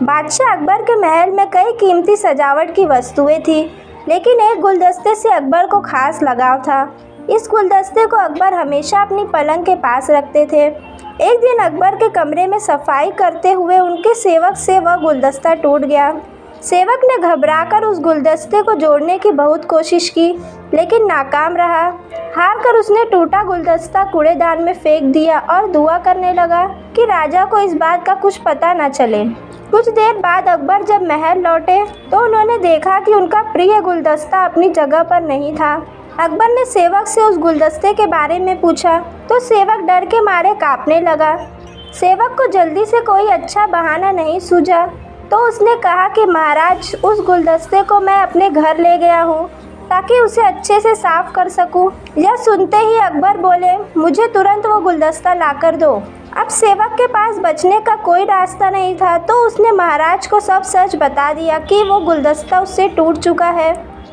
बादशाह अकबर के महल में कई कीमती सजावट की वस्तुएं थी, लेकिन एक गुलदस्ते से अकबर को खास लगाव था। इस गुलदस्ते को अकबर हमेशा अपनी पलंग के पास रखते थे। एक दिन अकबर के कमरे में सफाई करते हुए उनके सेवक से वह गुलदस्ता टूट गया। सेवक ने घबराकर उस गुलदस्ते को जोड़ने की बहुत कोशिश की, लेकिन नाकाम रहा। हार कर उसने टूटा गुलदस्ता कूड़ेदान में फेंक दिया और दुआ करने लगा कि राजा को इस बात का कुछ पता न चले। कुछ देर बाद अकबर जब महल लौटे तो उन्होंने देखा कि उनका प्रिय गुलदस्ता अपनी जगह पर नहीं था। अकबर ने सेवक से उस गुलदस्ते के बारे में पूछा तो सेवक डर के मारे कांपने लगा। सेवक को जल्दी से कोई अच्छा बहाना नहीं सूझा तो उसने कहा कि महाराज, उस गुलदस्ते को मैं अपने घर ले गया हूँ ताकि उसे अच्छे से साफ कर सकूं। यह सुनते ही अकबर बोले, मुझे तुरंत वो गुलदस्ता लाकर दो। अब सेवक के पास बचने का कोई रास्ता नहीं था तो उसने महाराज को सब सच बता दिया कि वो गुलदस्ता उससे टूट चुका है।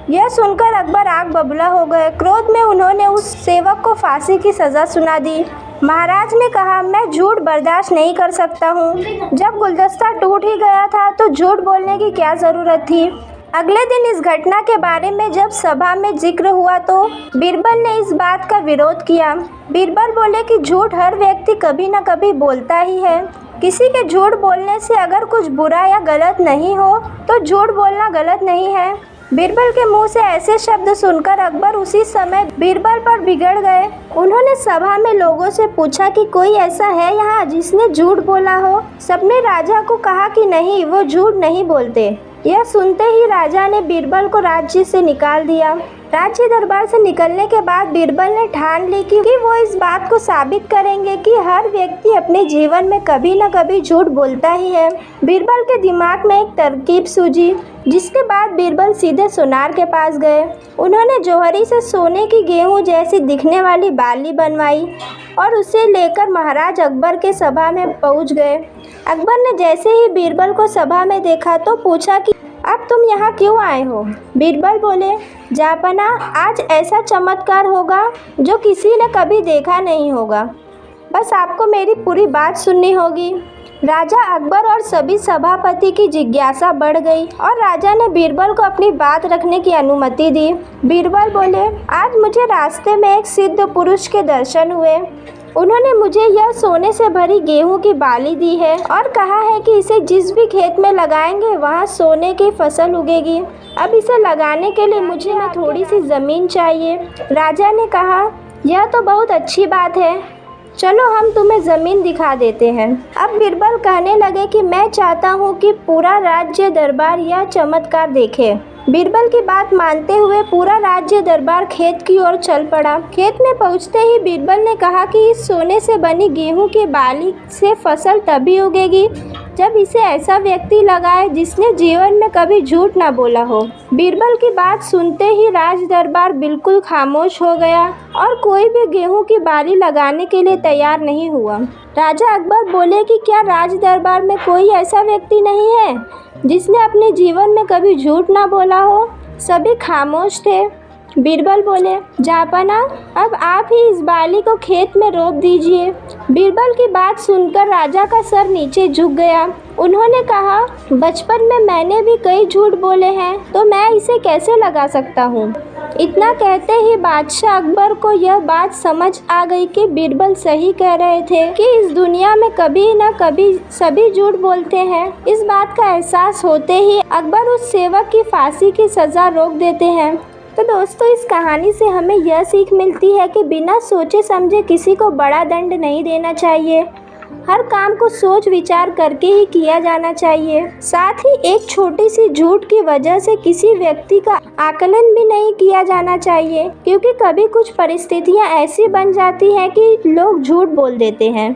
यह सुनकर अकबर आग बबूला हो गए। क्रोध में उन्होंने उस सेवक को फांसी की सज़ा सुना दी। महाराज ने कहा, मैं झूठ बर्दाश्त नहीं कर सकता हूँ। जब गुलदस्ता टूट ही गया था तो झूठ बोलने की क्या ज़रूरत थी। अगले दिन इस घटना के बारे में जब सभा में जिक्र हुआ तो बीरबल ने इस बात का विरोध किया। बीरबल बोले कि झूठ हर व्यक्ति कभी न कभी बोलता ही है। किसी के झूठ बोलने से अगर कुछ बुरा या गलत नहीं हो तो झूठ बोलना गलत नहीं है। बीरबल के मुंह से ऐसे शब्द सुनकर अकबर उसी समय बीरबल पर बिगड़ गए। उन्होंने सभा में लोगों से पूछा कि कोई ऐसा है यहाँ जिसने झूठ बोला हो। सबने राजा को कहा कि नहीं, वो झूठ नहीं बोलते। यह सुनते ही राजा ने बीरबल को राज्य से निकाल दिया। राज्य दरबार से निकलने के बाद बीरबल ने ठान ली कि वो इस बात को साबित करेंगे कि हर व्यक्ति अपने जीवन में कभी न कभी झूठ बोलता ही है। बीरबल के दिमाग में एक तरकीब सूझी, जिसके बाद बीरबल सीधे सोनार के पास गए। उन्होंने जौहरी से सोने की गेहूं जैसी दिखने वाली बाली बनवाई और उसे लेकर महाराज अकबर के सभा में पहुंच गए। अकबर ने जैसे ही बीरबल को सभा में देखा तो पूछा कि अब तुम यहाँ क्यों आए हो। बीरबल बोले, जापना, आज ऐसा चमत्कार होगा जो किसी ने कभी देखा नहीं होगा। बस आपको मेरी पूरी बात सुननी होगी। राजा अकबर और सभी सभापति की जिज्ञासा बढ़ गई और राजा ने बीरबल को अपनी बात रखने की अनुमति दी। बीरबल बोले, आज मुझे रास्ते में एक सिद्ध पुरुष के दर्शन हुए। उन्होंने मुझे यह सोने से भरी गेहूं की बाली दी है और कहा है कि इसे जिस भी खेत में लगाएंगे वहां सोने की फसल उगेगी। अब इसे लगाने के लिए मुझे थोड़ी सी ज़मीन चाहिए। राजा ने कहा, यह तो बहुत अच्छी बात है, चलो हम तुम्हें ज़मीन दिखा देते हैं। अब बीरबल कहने लगे कि मैं चाहता हूँ कि पूरा राज्य दरबार यह चमत्कार देखे। बीरबल की बात मानते हुए पूरा राज्य दरबार खेत की ओर चल पड़ा। खेत में पहुंचते ही बीरबल ने कहा कि इस सोने से बनी गेहूं की बाली से फसल तभी उगेगी जब इसे ऐसा व्यक्ति लगाए जिसने जीवन में कभी झूठ ना बोला हो। बीरबल की बात सुनते ही राज दरबार बिल्कुल खामोश हो गया और कोई भी गेहूं की बाली लगाने के लिए तैयार नहीं हुआ। राजा अकबर बोले कि क्या राज दरबार में कोई ऐसा व्यक्ति नहीं है जिसने अपने जीवन में कभी झूठ ना बोला हो। सभी खामोश थे। बीरबल बोले, जापना, अब आप ही इस बाली को खेत में रोप दीजिए। बीरबल की बात सुनकर राजा का सर नीचे झुक गया। उन्होंने कहा, बचपन में मैंने भी कई झूठ बोले हैं तो मैं इसे कैसे लगा सकता हूँ। इतना कहते ही बादशाह अकबर को यह बात समझ आ गई कि बीरबल सही कह रहे थे कि इस दुनिया में कभी न कभी सभी झूठ बोलते हैं। इस बात का एहसास होते ही अकबर उस सेवक की फांसी की सज़ा रोक देते हैं। तो दोस्तों, इस कहानी से हमें यह सीख मिलती है कि बिना सोचे समझे किसी को बड़ा दंड नहीं देना चाहिए। हर काम को सोच विचार करके ही किया जाना चाहिए। साथ ही एक छोटी सी झूठ की वजह से किसी व्यक्ति का आकलन भी नहीं किया जाना चाहिए, क्योंकि कभी कुछ परिस्थितियां ऐसी बन जाती हैं कि लोग झूठ बोल देते हैं।